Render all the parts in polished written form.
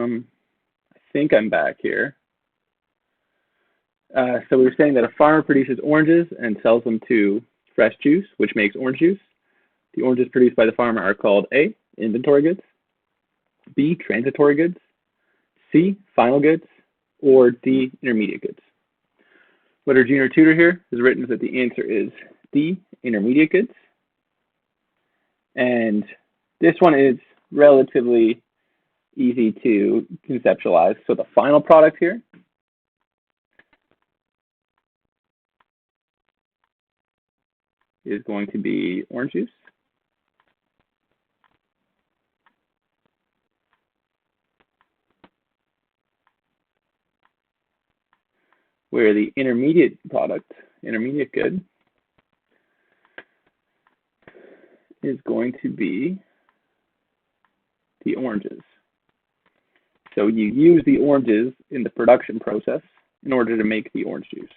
I think I'm back here. So we were saying that a farmer produces oranges and sells them to Fresh Juice, which makes orange juice. The oranges produced by the farmer are called A, inventory goods, B, transitory goods, C, final goods, or D, intermediate goods. What our junior tutor here has written is that the answer is D, intermediate goods. And this one is relatively easy to conceptualize. So the final product here is going to be orange juice. Where the intermediate product, intermediate good, is going to be the oranges. So you use the oranges in the production process in order to make the orange juice.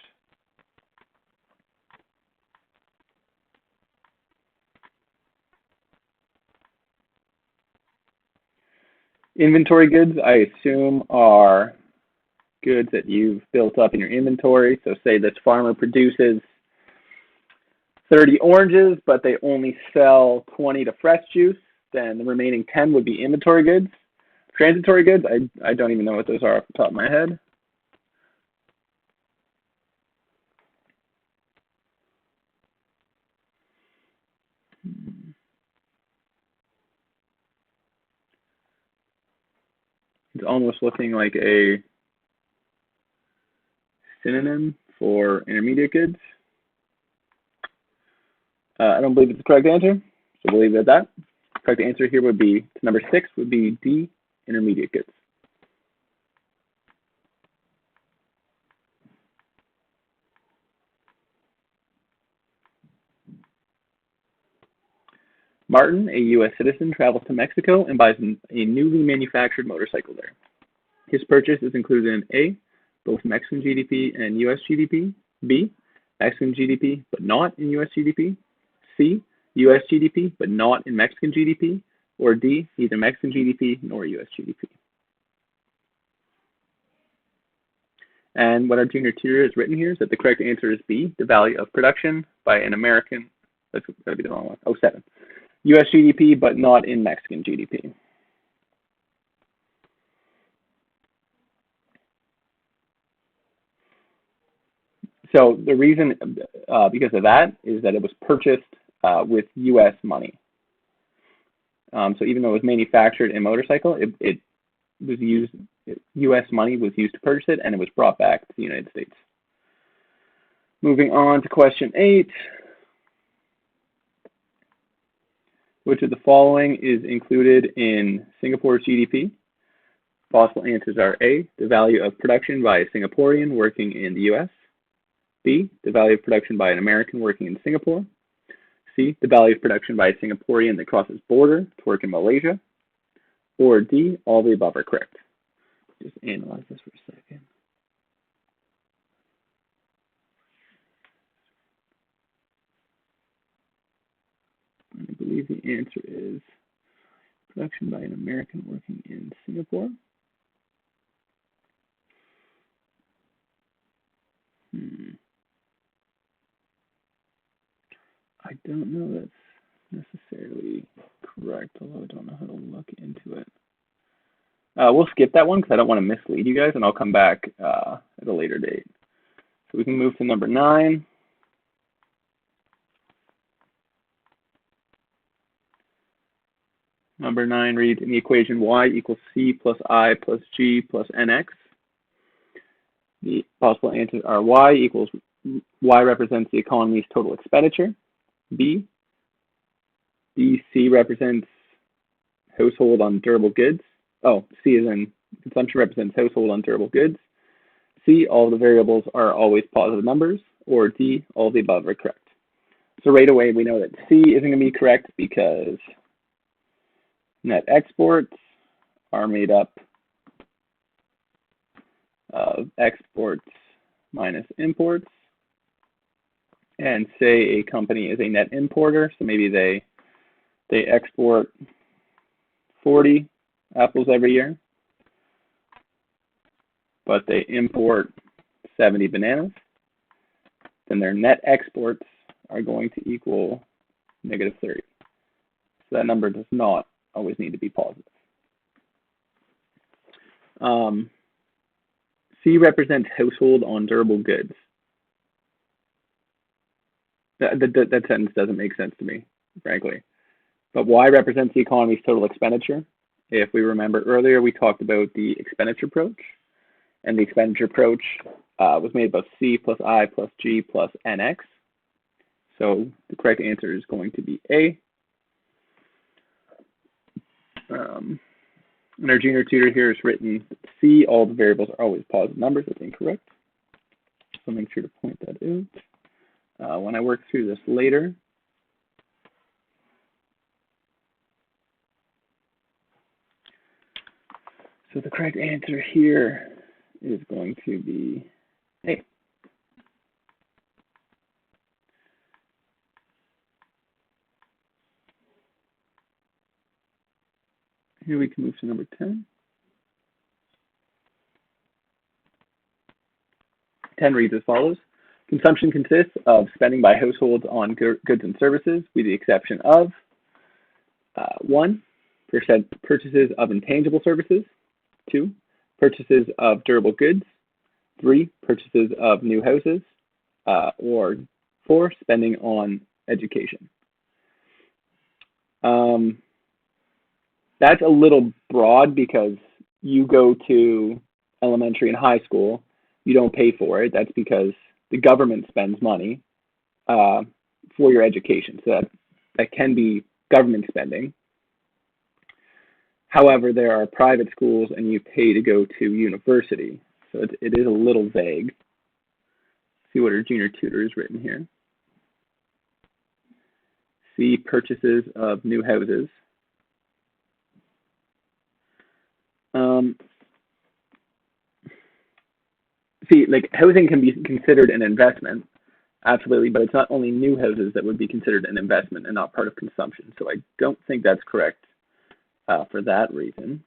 Inventory goods, I assume, are goods that you've built up in your inventory. So say this farmer produces 30 oranges, but they only sell 20 to Fresh Juice, then the remaining 10 would be inventory goods. Transitory goods, I don't even know what those are off the top of my head. It's almost looking like a synonym for intermediate goods. I don't believe it's the correct answer, so we'll leave it at that. The correct answer here would be, number 6 would be D, intermediate goods. Martin, a U.S. citizen, travels to Mexico and buys a newly manufactured motorcycle there. His purchase is included in A, both Mexican GDP and U.S. GDP, B, Mexican GDP but not in U.S. GDP, C, U.S. GDP but not in Mexican GDP, or D, neither Mexican GDP nor U.S. GDP. And what our junior tutor has written here is that the correct answer is B, the value of production by an American, that's gotta be the wrong one, 07. U.S. GDP, but not in Mexican GDP. So the reason because of that is that it was purchased with U.S. money. So even though it was manufactured in a motorcycle, it was used, U.S. money was used to purchase it, and it was brought back to the United States. Moving on to question 8. Which of the following is included in Singapore's GDP? Possible answers are A, the value of production by a Singaporean working in the US. B, the value of production by an American working in Singapore. C, the value of production by a Singaporean that crosses border to work in Malaysia. Or D, all the above are correct. Just analyze this for a second. I believe the answer is production by an American working in Singapore. I don't know that's necessarily correct, although I don't know how to look into it. We'll skip that one because I don't want to mislead you guys, and I'll come back at a later date. So we can move to number 9. Number 9 reads, in the equation y equals c plus I plus g plus nx, the possible answers are y represents the economy's total expenditure, b, c represents household on durable goods, c is in consumption represents household on durable goods, c, all the variables are always positive numbers, or d, all the above are correct. So right away we know that c isn't going to be correct because net exports are made up of exports minus imports. And say a company is a net importer, so maybe they export 40 apples every year. but they import 70 bananas, then their net exports are going to equal negative 30. So that number does not always need to be positive. C represents household on durable goods. That sentence doesn't make sense to me, frankly. But Y represents the economy's total expenditure. If we remember earlier, we talked about the expenditure approach. And the expenditure approach was made of C plus I plus G plus NX. So the correct answer is going to be A. And our junior tutor here has written C, all the variables are always positive numbers. That's incorrect. So make sure to point that out. When I work through this later, so the correct answer here is going to be A. Here we can move to number 10. 10 reads as follows. Consumption consists of spending by households on goods and services, with the exception of 1, purchases of intangible services, 2, purchases of durable goods, 3, purchases of new houses, or 4, spending on education. That's a little broad because you go to elementary and high school, you don't pay for it. That's because the government spends money for your education. So that can be government spending. However, there are private schools and you pay to go to university. So it is a little vague. See what our junior tutor has written here. C, purchases of new houses. See, like housing can be considered an investment, absolutely, but it's not only new houses that would be considered an investment and not part of consumption. So I don't think that's correct for that reason.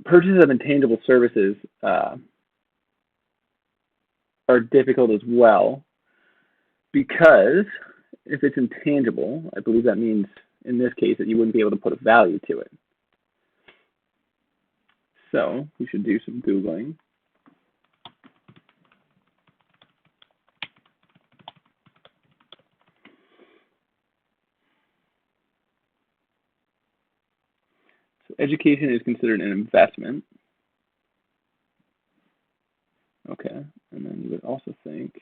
Purchases of intangible services are difficult as well because if it's intangible, I believe that means in this case that you wouldn't be able to put a value to it. So we should do some Googling. So education is considered an investment. Okay, and then you would also think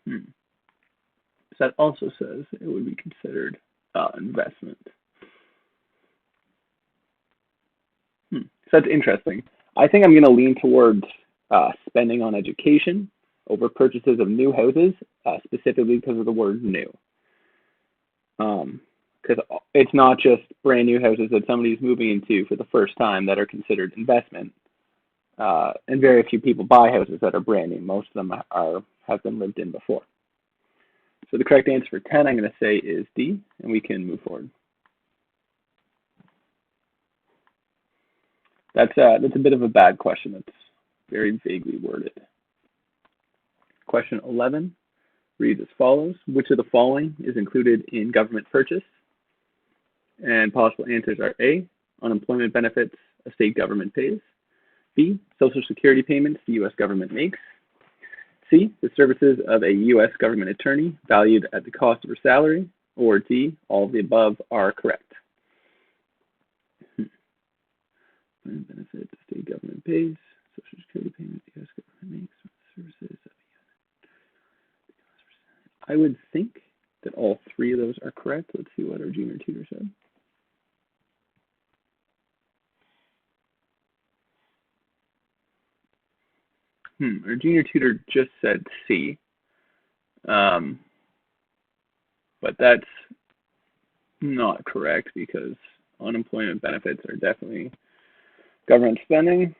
so that also says it would be considered investment. So that's interesting. I think I'm going to lean towards spending on education over purchases of new houses, specifically because of the word new. Because it's not just brand new houses that somebody's moving into for the first time that are considered investment. And very few people buy houses that are brand new. Most of them have been lived in before. So the correct answer for 10, I'm going to say, is D, and we can move forward. That's a bit of a bad question. That's very vaguely worded. Question 11 reads as follows. Which of the following is included in government purchase? And possible answers are A, unemployment benefits a state government pays. B, Social Security payments the U.S. government makes. C, the services of a U.S. government attorney valued at the cost of her salary. Or D, all of the above are correct. Benefit the state government pays. Social Security payment the U.S. government makes. Services of I would think that all three of those are correct. Let's see what our junior tutor said. Our junior tutor just said C. But that's not correct because unemployment benefits are definitely government spending.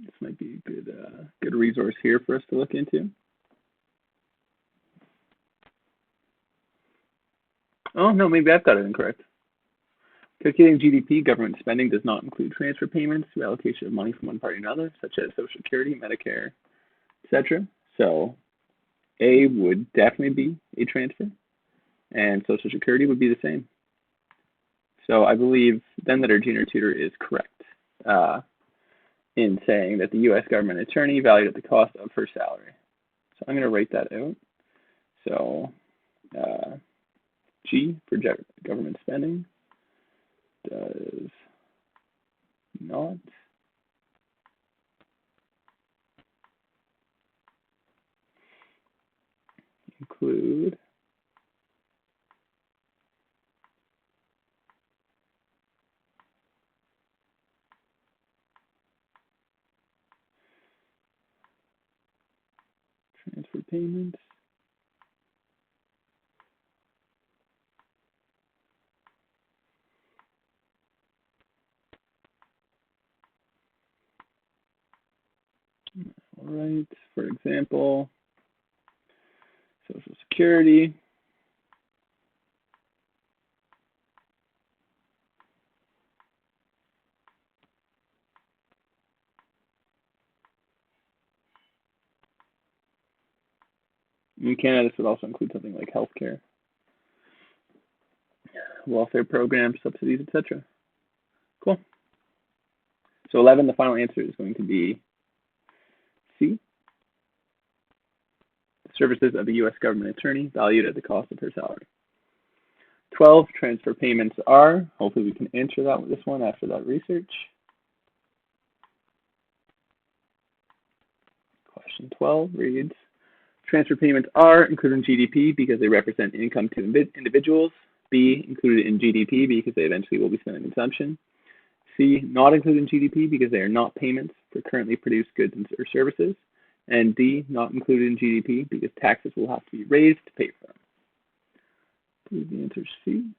This might be a good resource here for us to look into. Oh, no, maybe I've got it incorrect. Calculating GDP, government spending does not include transfer payments through allocation of money from one party to another, such as Social Security, Medicare, etc. So A would definitely be a transfer, and Social Security would be the same. So I believe then that our junior tutor is correct in saying that the U.S. government attorney valued at the cost of her salary. So I'm going to write that out. So G for government spending does not include transfer payments All right, for example, Social Security. In Canada, this would also include something like healthcare, welfare programs, subsidies, etc. Cool. So 11, the final answer is going to be C. The services of the U.S. government attorney valued at the cost of her salary. 12, transfer payments are. Hopefully we can answer that with this one after that research. Question 12 reads, transfer payments are included in GDP because they represent income to individuals. B, included in GDP because they eventually will be spent on consumption. C, not included in GDP because they are not payments for currently produced goods or services. And D, not included in GDP because taxes will have to be raised to pay for them. I believe the answer is C.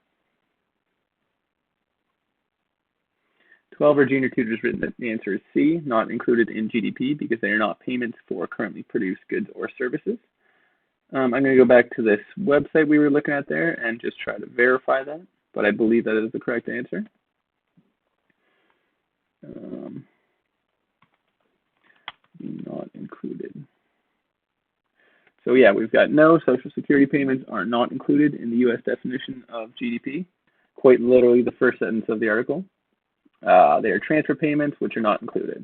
12, our junior tutor has written that the answer is C, not included in GDP because they are not payments for currently produced goods or services. I'm going to go back to this website we were looking at there and just try to verify that, but I believe that is the correct answer. Not included. So yeah, we've got no, Social Security payments are not included in the U.S. definition of GDP, quite literally the first sentence of the article. They are transfer payments, which are not included.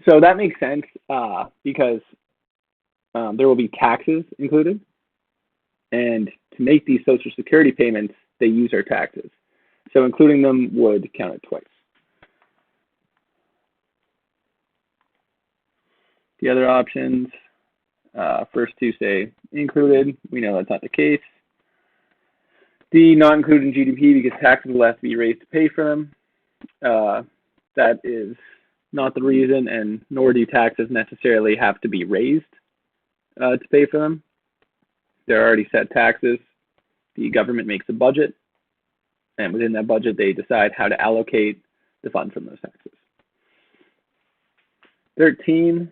So that makes sense because there will be taxes included. And to make these Social Security payments, they use our taxes. So including them would count it twice. The other options, first two say included. We know that's not the case. D, not included in GDP because taxes will have to be raised to pay for them. That is not the reason, and nor do taxes necessarily have to be raised to pay for them. They're already set taxes. The government makes a budget, and within that budget, they decide how to allocate the funds from those taxes. 13,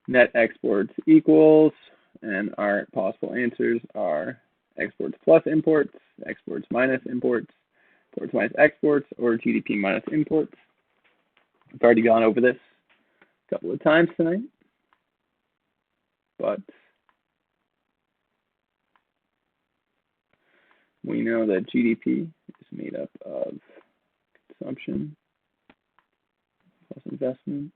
net exports equals, and our possible answers are exports plus imports, exports minus imports, imports minus exports, or GDP minus imports. I've already gone over this a couple of times tonight, but we know that GDP is made up of consumption plus investment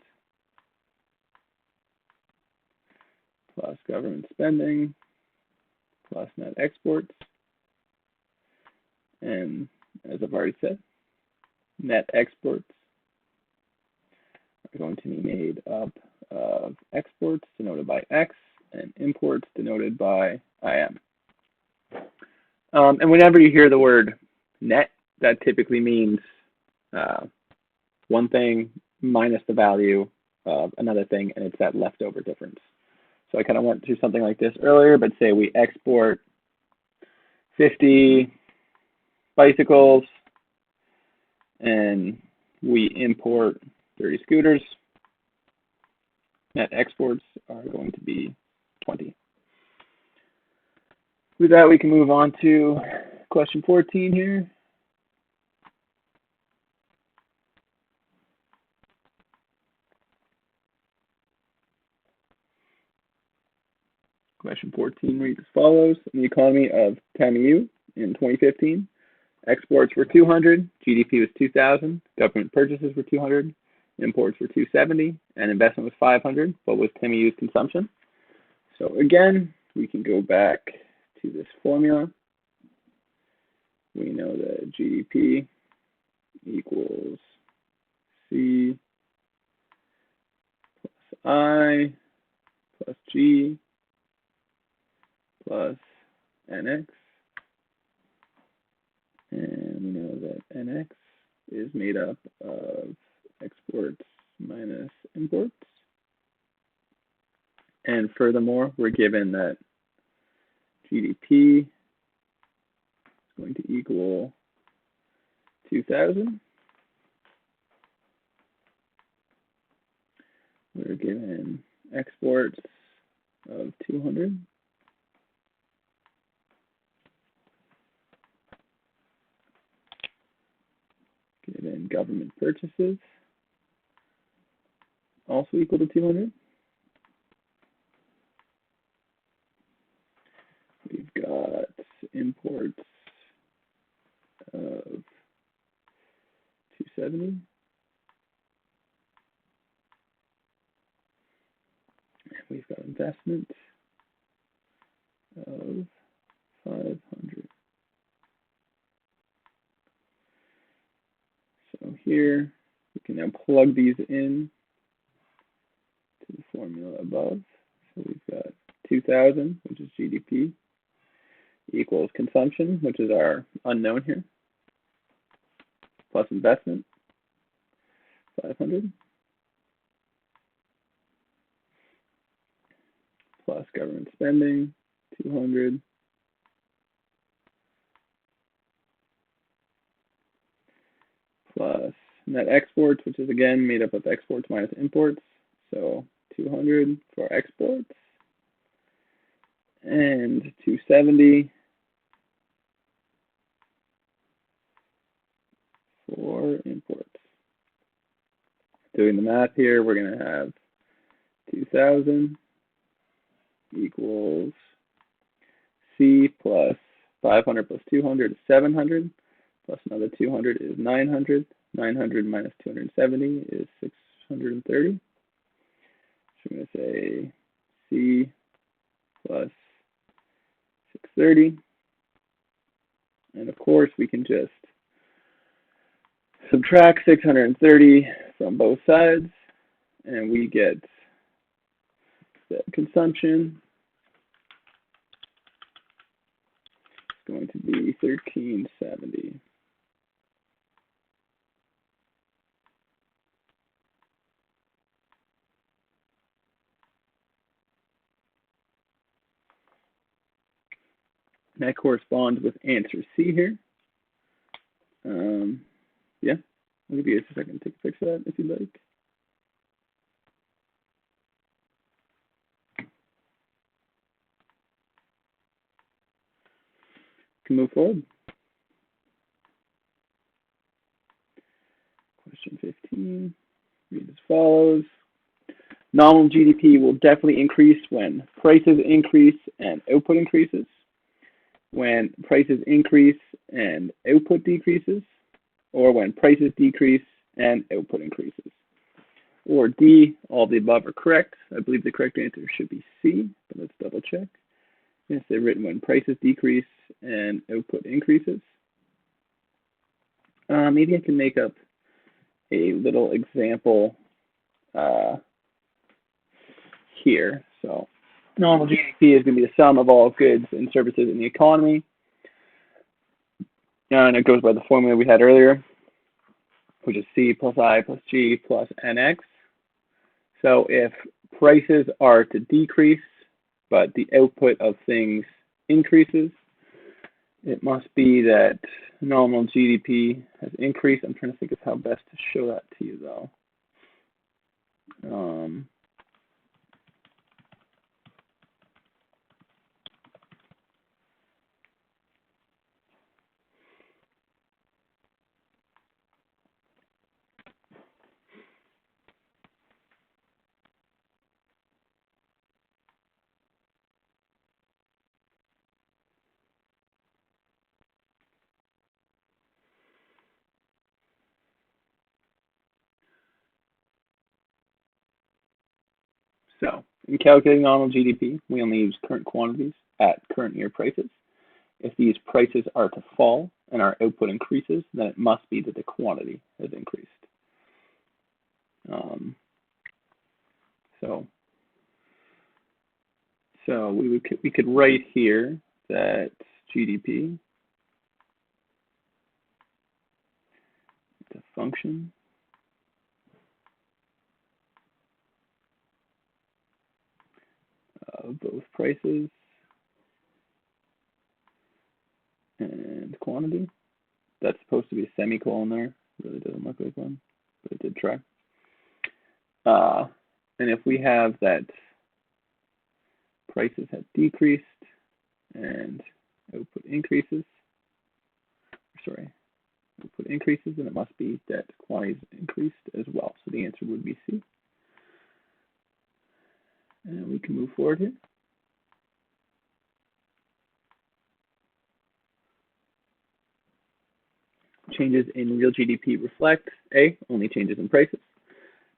plus government spending plus net exports. And as I've already said, net exports are going to be made up of exports denoted by X and imports denoted by IM. And whenever you hear the word net, that typically means one thing minus the value of another thing, and it's that leftover difference. So I kind of went through something like this earlier, but say we export 50 bicycles and we import 30 scooters, net exports are going to be 20. With that, we can move on to question 14 here. Question 14 reads as follows. In the economy of TAMU in 2015, exports were 200, GDP was 2,000, government purchases were 200, imports were 270, and investment was 500. What was TAMU's consumption? So again, we can go back to this formula. We know that GDP equals C plus I plus G plus NX. And we know that NX is made up of exports minus imports. And furthermore, we're given that GDP is going to equal 2,000. We're given exports of 200. Given government purchases, also equal to 200. We've got imports of 270. And we've got investment of 500. So here, we can now plug these in to the formula above. So we've got 2,000, which is GDP, equals consumption, which is our unknown here, plus investment, 500, plus government spending, 200, plus net exports, which is again made up of exports minus imports, so 200 for exports, and 270 for imports. Doing the math here, we're going to have 2,000 equals C plus 500 plus 200 is 700, plus another 200 is 900. 900 minus 270 is 630. So I'm going to say C plus 630. And of course, we can just subtract 630 from both sides, and we get that consumption is going to be 1370. That corresponds with answer C here. Yeah, I'll give you just a second to take a picture of that if you'd like. Can move forward. Question 15 reads as follows. Nominal GDP will definitely increase when prices increase and output increases, when prices increase and output decreases, or when prices decrease and output increases. Or D, all the above are correct. I believe the correct answer should be C, but let's double check. Yes, they're written when prices decrease and output increases. Maybe I can make up a little example here. So normal GDP is going to be the sum of all goods and services in the economy. And it goes by the formula we had earlier, which is C plus I plus G plus NX. So if prices are to decrease, but the output of things increases, It must be that nominal GDP has increased. I'm trying to think of how best to show that to you, though. So, in calculating nominal GDP, we only use current quantities at current year prices. If these prices are to fall and our output increases, then it must be that the quantity has increased. So we could write here that GDP is a function of both prices and quantity. That's supposed to be a semicolon there. It really doesn't look like one, but it did try. And if we have that prices have decreased and output increases, then it must be that quantities increased as well. So the answer would be C. And we can move forward here. Changes in real GDP reflect A, only changes in prices,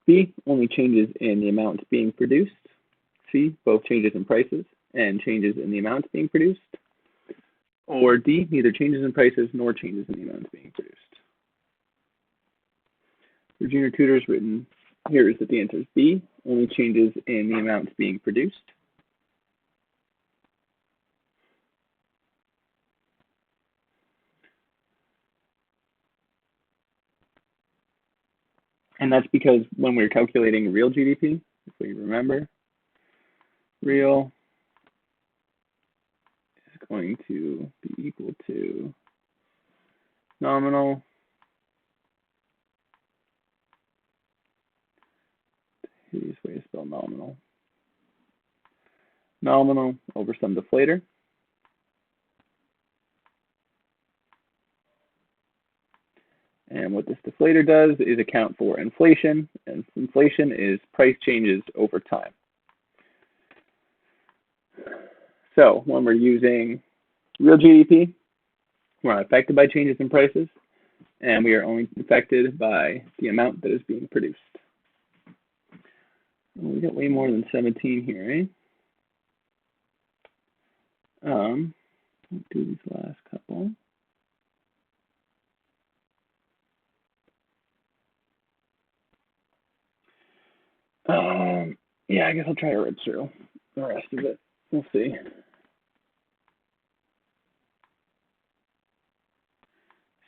B, only changes in the amounts being produced, C, both changes in prices and changes in the amounts being produced, or D, neither changes in prices nor changes in the amounts being produced. For junior tutors written here is that the answer is B, only changes in the amounts being produced. And that's because when we're calculating real GDP, if we remember, real is going to be equal to nominal hideous way to spell nominal. Nominal over some deflator. And what this deflator does is account for inflation, and inflation is price changes over time. So when we're using real GDP, we're not affected by changes in prices, and we are only affected by the amount that is being produced. Well, we got way more than 17 here, eh? Let's do these last couple. Yeah, I guess I'll try to rip through the rest of it. We'll see.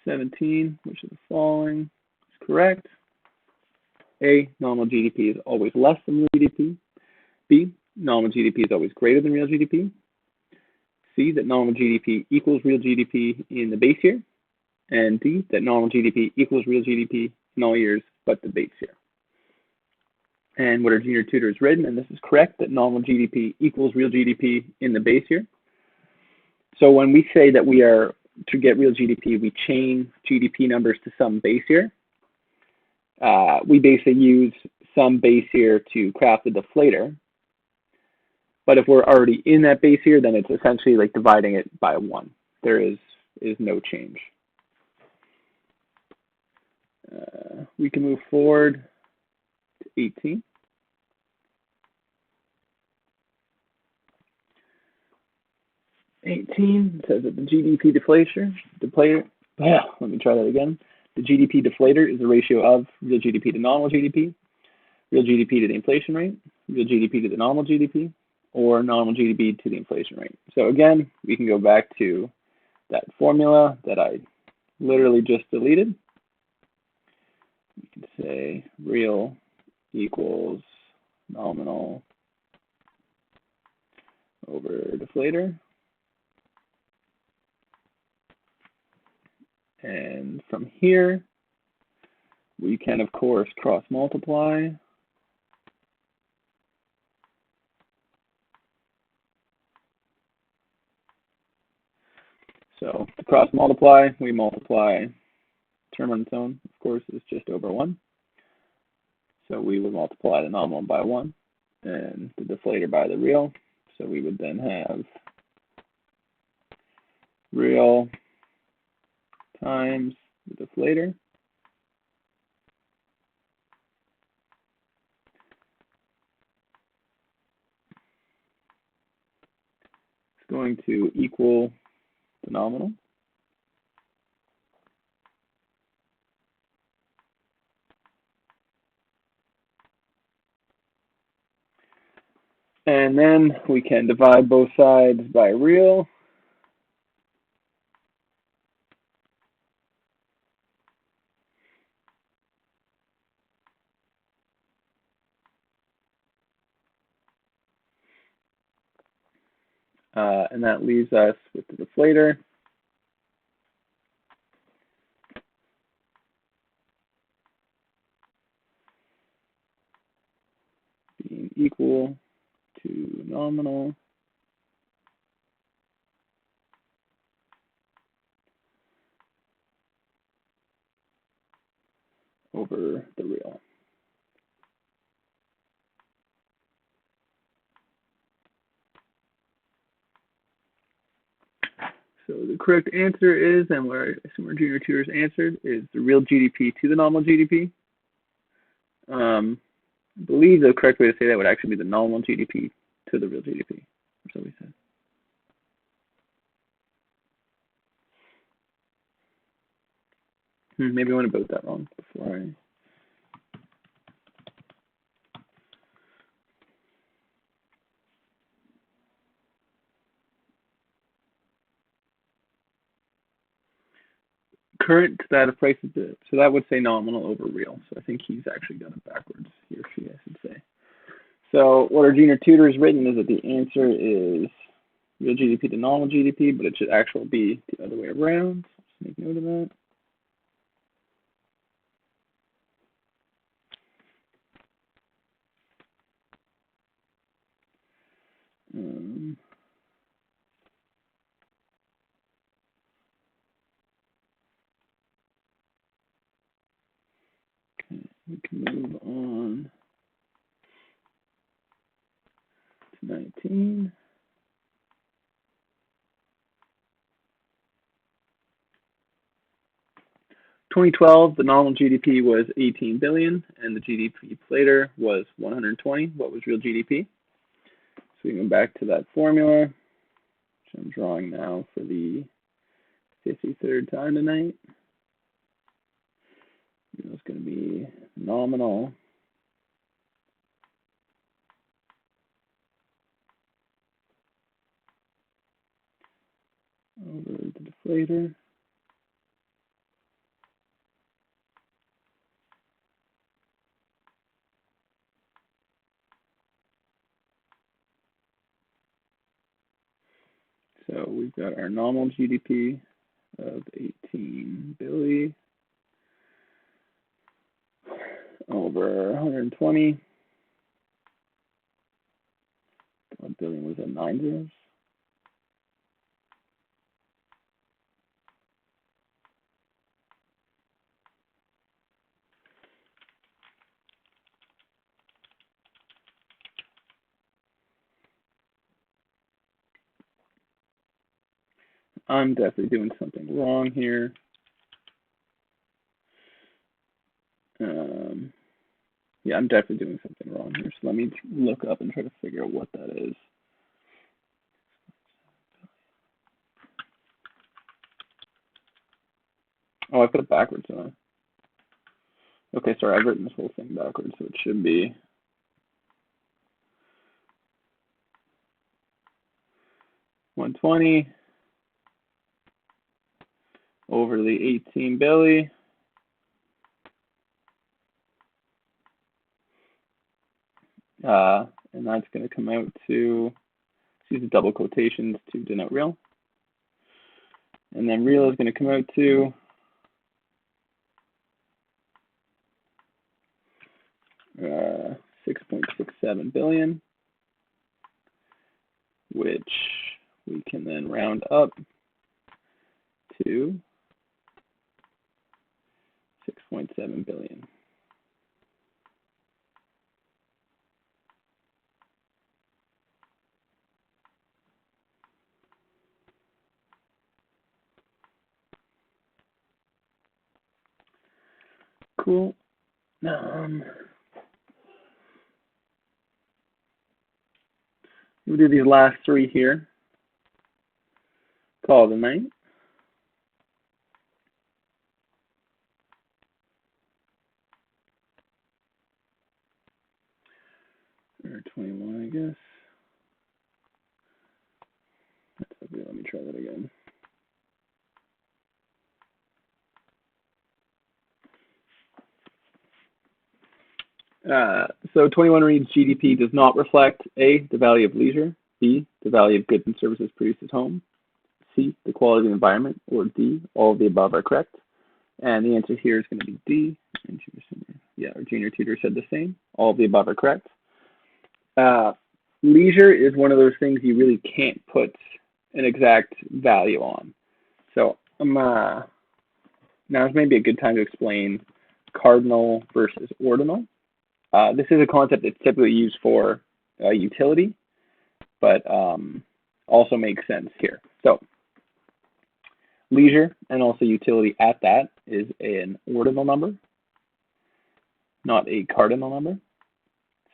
Which of the following is correct? A, nominal GDP is always less than real GDP. B, nominal GDP is always greater than real GDP. C, that nominal GDP equals real GDP in the base year. And D, that nominal GDP equals real GDP in all years but the base year. And what our junior tutor has written, and this is correct, that nominal GDP equals real GDP in the base year. So when we say that we are, to get real GDP, we chain GDP numbers to some base year, we basically use some base year to craft the deflator. But if we're already in that base year, then it's essentially like dividing it by 1. There is no change. We can move forward to 18. Says that the GDP deflator, let me try that again. The GDP deflator is the ratio of real GDP to nominal GDP, real GDP to the inflation rate, real GDP to the nominal GDP, or nominal GDP to the inflation rate. So again, we can go back to that formula that I literally just deleted. We can say real equals nominal over deflator. And from here, we can, of course, cross-multiply. So to cross-multiply, we multiply term on its own, of course, is just over 1. So we would multiply the nominal by 1 and the deflator by the real. So we would then have real times the deflator. It's going to equal the nominal. And then we can divide both sides by real. And that leaves us with the deflator. Being equal to nominal over the real. So the correct answer is, and what I assume our junior tutors answered, is the real GDP to the nominal GDP. I believe the correct way to say that would actually be the nominal GDP to the real GDP, or so we said. Maybe I went about that wrong before I... Current stat of prices, so that would say nominal over real. So I think he's actually got it backwards. He or she, I should say. So what our junior tutor has written is that the answer is real GDP to nominal GDP, but it should actually be the other way around. Just make note of that. Okay, we can move on to 19. In 2012, the nominal GDP was 18 billion, and the GDP deflator was 120. What was real GDP? So we can go back to that formula, which I'm drawing now for the 53rd time tonight. It's going to be nominal over the deflator. So we've got our nominal GDP of 18 billion over 120. What billion was that? 9 zeros? I'm definitely doing something wrong here. Yeah, I'm definitely doing something wrong here. So let me look up and try to figure out what that is. Oh, I put it backwards, huh? Okay, sorry, I've written this whole thing backwards, so it should be 120 over the 18 billion. And that's going to come out to, use the double quotations to denote real. And then real is going to come out to 6.67 billion, which we can then round up to 6.7 billion. Cool. We'll do these last three here. Call it a night. Or 21, I guess. That's okay. Let me try that again. So 21 reads GDP does not reflect A, the value of leisure, B, the value of goods and services produced at home, C, the quality of the environment, or D, all of the above are correct. And the answer here is going to be D. And yeah, our junior tutor said the same. All of the above are correct. Leisure is one of those things you really can't put an exact value on. So now is maybe a good time to explain Cardinal versus Ordinal. This is a concept that's typically used for utility, but also makes sense here. So leisure and also utility at that is an ordinal number, not a cardinal number.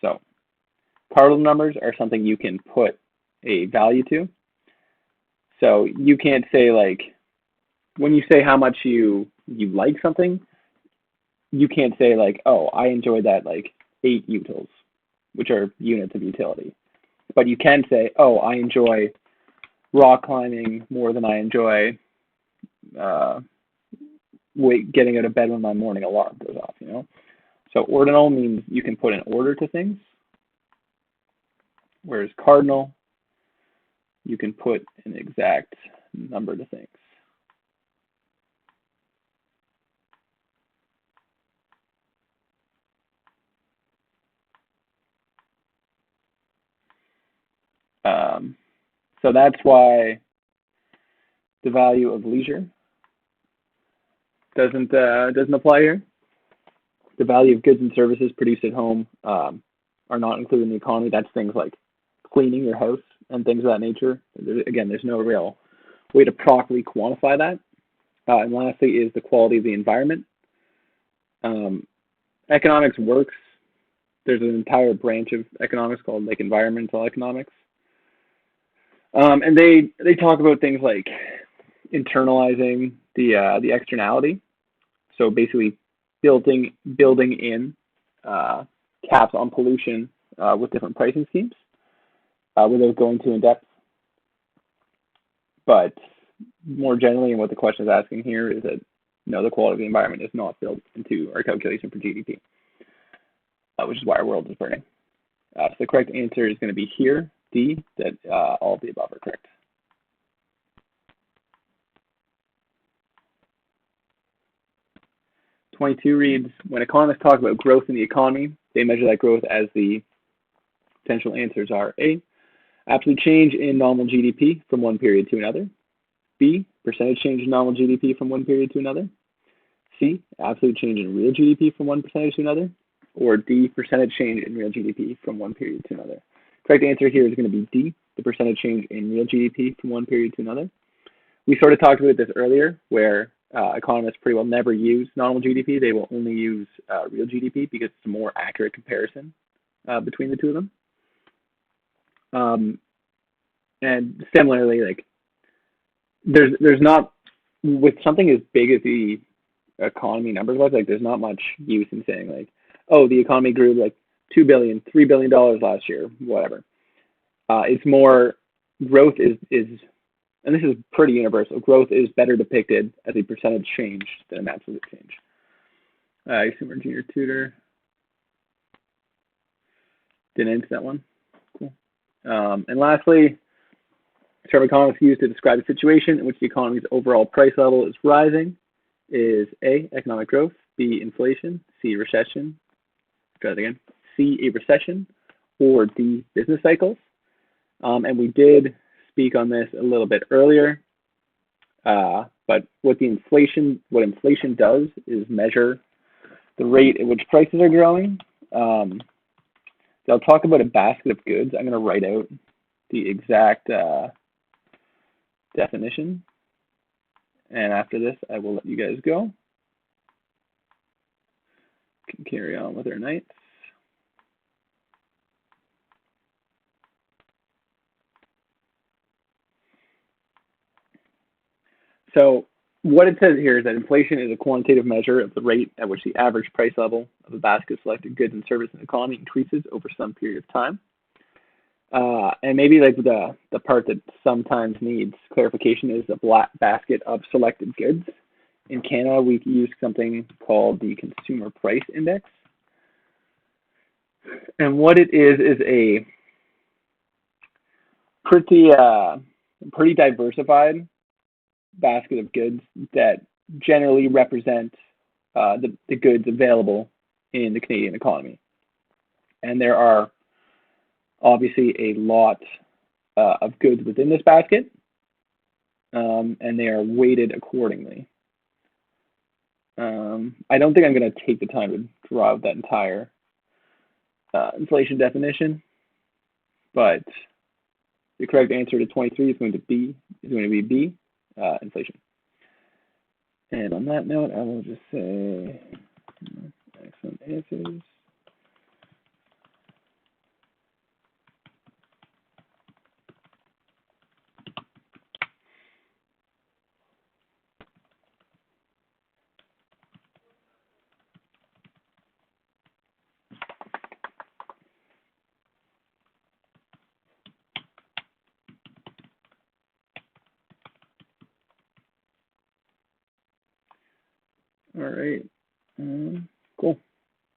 So cardinal numbers are something you can put a value to. So you can't say, like, when you say how much you like something, you can't say, like, oh, I enjoyed that, like, 8 utils, which are units of utility. But you can say, oh, I enjoy rock climbing more than I enjoy getting out of bed when my morning alarm goes off, you know? So ordinal means you can put an order to things, whereas cardinal, you can put an exact number to things. So that's why the value of leisure doesn't apply here. The value of goods and services produced at home are not included in the economy. That's things like cleaning your house and things of that nature. Again, there's no real way to properly quantify that. And lastly is the quality of the environment. Economics works. There's an entire branch of economics called like environmental economics. And they talk about things like internalizing the externality. So basically building in caps on pollution with different pricing schemes without going too in depth. But more generally, and what the question is asking here is that the quality of the environment is not built into our calculation for GDP, which is why our world is burning. So the correct answer is going to be here, D, that all of the above are correct. '22 reads, when economists talk about growth in the economy, they measure that growth as the potential answers are A, absolute change in nominal GDP from one period to another, B, percentage change in nominal GDP from one period to another, C, absolute change in real GDP from one percentage to another, or D, percentage change in real GDP from one period to another. Correct answer here is going to be D, the percentage change in real GDP from one period to another. We sort of talked about this earlier, where economists pretty well never use nominal GDP. They will only use real GDP because it's a more accurate comparison between the two of them. And similarly, like there's not, with something as big as the economy numbers was, like there's not much use in saying like, oh, the economy grew like $2 billion, $3 billion last year, whatever. It's more growth is, and this is pretty universal, growth is better depicted as a percentage change than an absolute change. I assume our junior tutor didn't answer that one. Cool. And lastly, the term economists used to describe a situation in which the economy's overall price level is rising is A, economic growth, B, inflation, C, recession. Try that again. see a recession or the business cycles. And we did speak on this a little bit earlier, but what inflation does is measure the rate at which prices are growing. I'll talk about a basket of goods. I'm going to write out the exact definition. And after this, I will let you guys go. Can carry on with our nights. So what it says here is that inflation is a quantitative measure of the rate at which the average price level of a basket of selected goods and services in the economy increases over some period of time. And maybe like the part that sometimes needs clarification is a black basket of selected goods. In Canada, we use something called the Consumer Price Index. And what it is a pretty diversified basket of goods that generally represent the goods available in the Canadian economy. And there are obviously a lot of goods within this basket, and they are weighted accordingly. I don't think I'm going to take the time to draw out that entire inflation definition, but the correct answer to 23 is going to be B, inflation. And on that note, I will just say excellent answers. All right, cool.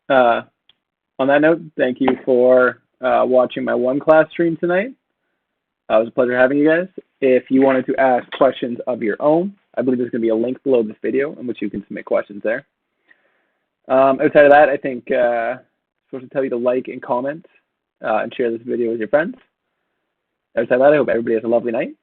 On that note, thank you for watching my OneClass stream tonight. It was a pleasure having you guys. If you wanted to ask questions of your own, I believe there's going to be a link below this video in which you can submit questions there. Outside of that, I think I'm supposed to tell you to like and comment and share this video with your friends. Outside of that, I hope everybody has a lovely night.